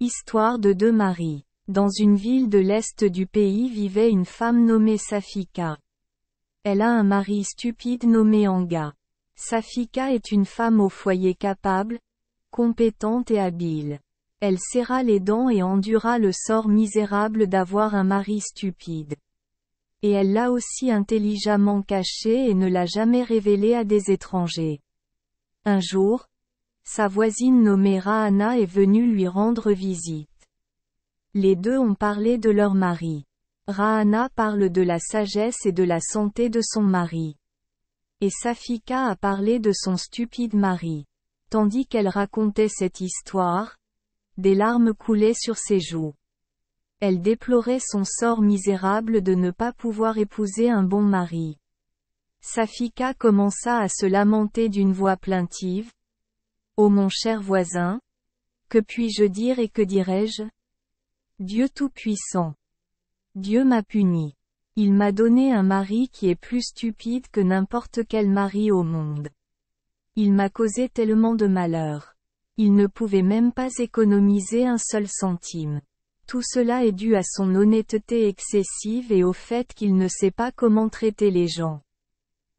Histoire de deux maris. Dans une ville de l'est du pays vivait une femme nommée Safika. Elle a un mari stupide nommé Anga. Safika est une femme au foyer capable, compétente et habile. Elle serra les dents et endura le sort misérable d'avoir un mari stupide. Et elle l'a aussi intelligemment caché et ne l'a jamais révélé à des étrangers. Un jour, sa voisine nommée Rahana est venue lui rendre visite. Les deux ont parlé de leur mari. Rahana parle de la sagesse et de la santé de son mari. Et Safika a parlé de son stupide mari. Tandis qu'elle racontait cette histoire, des larmes coulaient sur ses joues. Elle déplorait son sort misérable de ne pas pouvoir épouser un bon mari. Safika commença à se lamenter d'une voix plaintive. « Ô mon cher voisin, que puis-je dire et que dirai-je ? Dieu Tout-Puissant. Dieu m'a puni. Il m'a donné un mari qui est plus stupide que n'importe quel mari au monde. Il m'a causé tellement de malheur. Il ne pouvait même pas économiser un seul centime. Tout cela est dû à son honnêteté excessive et au fait qu'il ne sait pas comment traiter les gens.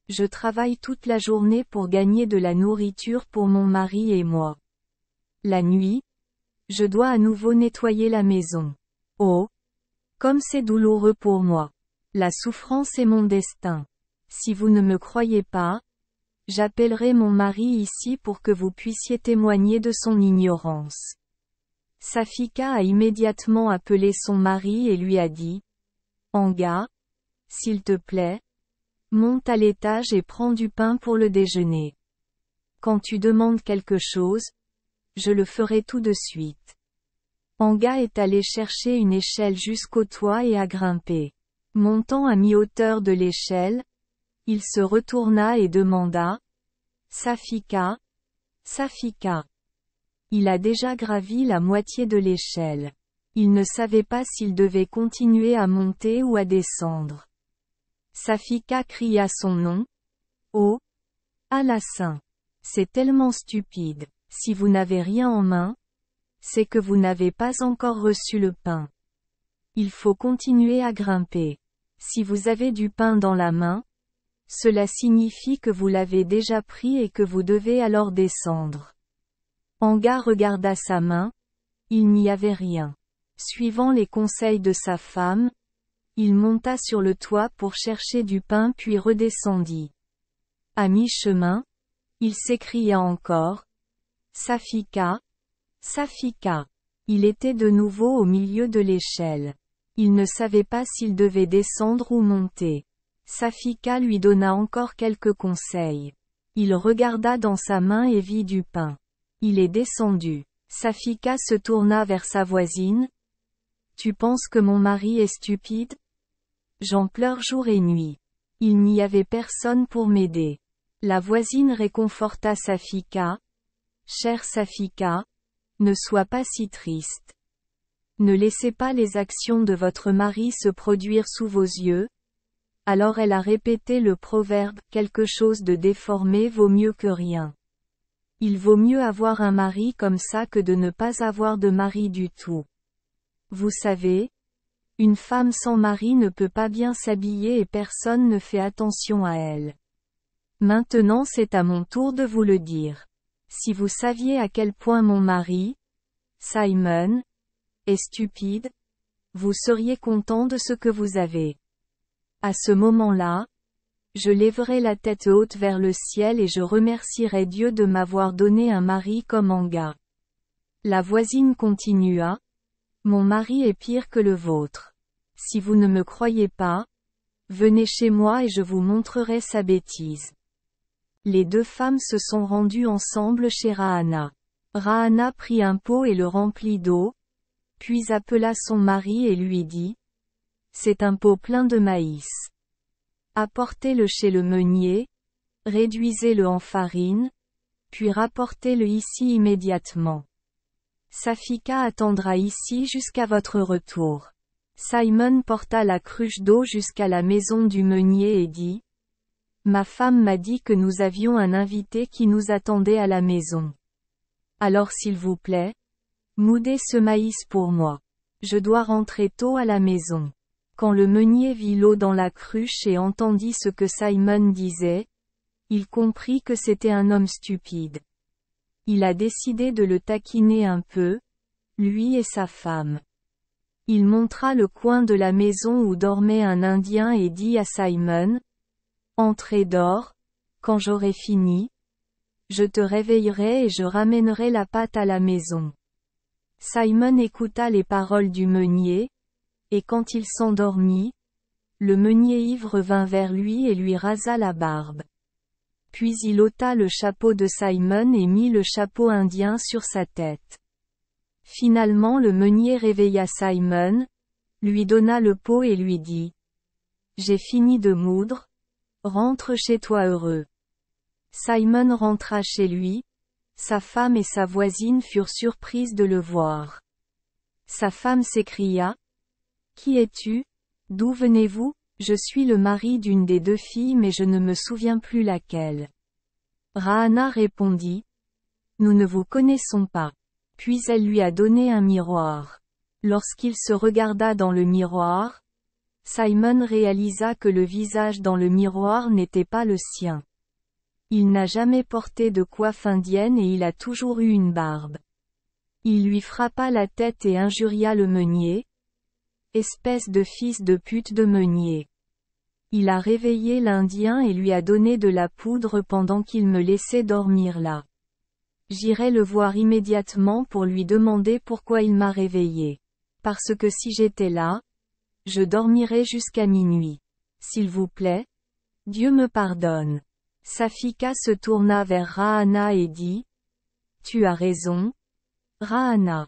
Je travaille toute la journée pour gagner de la nourriture pour mon mari et moi. La nuit, je dois à nouveau nettoyer la maison. Oh! Comme c'est douloureux pour moi. La souffrance est mon destin. Si vous ne me croyez pas, j'appellerai mon mari ici pour que vous puissiez témoigner de son ignorance. Safika a immédiatement appelé son mari et lui a dit, « Anga, s'il te plaît, monte à l'étage et prends du pain pour le déjeuner. Quand tu demandes quelque chose, je le ferai tout de suite. » Anga est allé chercher une échelle jusqu'au toit et a grimpé. Montant à mi-hauteur de l'échelle, il se retourna et demanda, « Safika, Safika. » Il a déjà gravi la moitié de l'échelle. Il ne savait pas s'il devait continuer à monter ou à descendre. Safika cria son nom. « Oh! Alassin! C'est tellement stupide. Si vous n'avez rien en main, c'est que vous n'avez pas encore reçu le pain. Il faut continuer à grimper. Si vous avez du pain dans la main, cela signifie que vous l'avez déjà pris et que vous devez alors descendre. » Anga regarda sa main. Il n'y avait rien. Suivant les conseils de sa femme, il monta sur le toit pour chercher du pain puis redescendit. À mi-chemin, il s'écria encore, « Safika, Safika. » Il était de nouveau au milieu de l'échelle. Il ne savait pas s'il devait descendre ou monter. Safika lui donna encore quelques conseils. Il regarda dans sa main et vit du pain. Il est descendu. Safika se tourna vers sa voisine. « Tu penses que mon mari est stupide ? J'en pleure jour et nuit. Il n'y avait personne pour m'aider. » La voisine réconforta Safika. « Chère Safika, ne sois pas si triste. Ne laissez pas les actions de votre mari se produire sous vos yeux. » Alors elle a répété le proverbe « Quelque chose de déformé vaut mieux que rien. Il vaut mieux avoir un mari comme ça que de ne pas avoir de mari du tout. Vous savez, une femme sans mari ne peut pas bien s'habiller et personne ne fait attention à elle. Maintenant c'est à mon tour de vous le dire. Si vous saviez à quel point mon mari, Simon, est stupide, vous seriez content de ce que vous avez. À ce moment-là, je lèverai la tête haute vers le ciel et je remercierai Dieu de m'avoir donné un mari comme Anga. » La voisine continua. « Mon mari est pire que le vôtre. Si vous ne me croyez pas, venez chez moi et je vous montrerai sa bêtise. » Les deux femmes se sont rendues ensemble chez Rahana. Rahana prit un pot et le remplit d'eau, puis appela son mari et lui dit, « C'est un pot plein de maïs. Apportez-le chez le meunier, réduisez-le en farine, puis rapportez-le ici immédiatement. Safika attendra ici jusqu'à votre retour. » Simon porta la cruche d'eau jusqu'à la maison du meunier et dit, « Ma femme m'a dit que nous avions un invité qui nous attendait à la maison. Alors s'il vous plaît, Moudez ce maïs pour moi. Je dois rentrer tôt à la maison. Quand le meunier vit l'eau dans la cruche et entendit ce que Simon disait, il comprit que c'était un homme stupide. Il a décidé de le taquiner un peu, lui et sa femme. Il montra le coin de la maison où dormait un Indien et dit à Simon, « Entre et dors, quand j'aurai fini, je te réveillerai et je ramènerai la pâte à la maison. » Simon écouta les paroles du meunier, et quand il s'endormit, le meunier ivre vint vers lui et lui rasa la barbe. Puis il ôta le chapeau de Simon et mit le chapeau indien sur sa tête. Finalement le meunier réveilla Simon, lui donna le pot et lui dit, « J'ai fini de moudre, rentre chez toi heureux. » Simon rentra chez lui, sa femme et sa voisine furent surprises de le voir. Sa femme s'écria, « Qui es-tu? D'où venez-vous? Je suis le mari d'une des 2 filles mais je ne me souviens plus laquelle. » Rahana répondit, « Nous ne vous connaissons pas. » Puis elle lui a donné un miroir. Lorsqu'il se regarda dans le miroir, Simon réalisa que le visage dans le miroir n'était pas le sien. Il n'a jamais porté de coiffe indienne et il a toujours eu une barbe. Il lui frappa la tête et injuria le meunier. Espèce de fils de pute de meunier. Il a réveillé l'Indien et lui a donné de la poudre pendant qu'il me laissait dormir là. J'irai le voir immédiatement pour lui demander pourquoi il m'a réveillé. Parce que si j'étais là, je dormirais jusqu'à minuit. S'il vous plaît, Dieu me pardonne. Safika se tourna vers Rahana et dit, « Tu as raison, Rahana.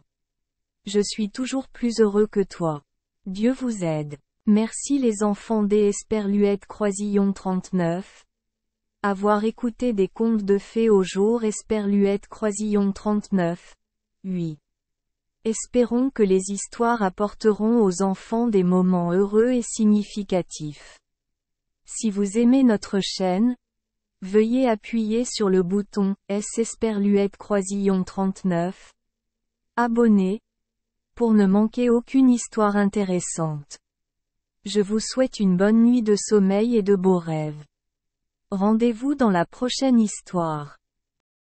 Je suis toujours plus heureux que toi. Dieu vous aide. » Merci les enfants des Esperluette Croisillon 39. Avoir écouté des contes de fées au jour Esperluette Croisillon 39. 8. Espérons que les histoires apporteront aux enfants des moments heureux et significatifs. Si vous aimez notre chaîne, veuillez appuyer sur le bouton S Esperluette Croisillon 39. Abonner, pour ne manquer aucune histoire intéressante. Je vous souhaite une bonne nuit de sommeil et de beaux rêves. Rendez-vous dans la prochaine histoire.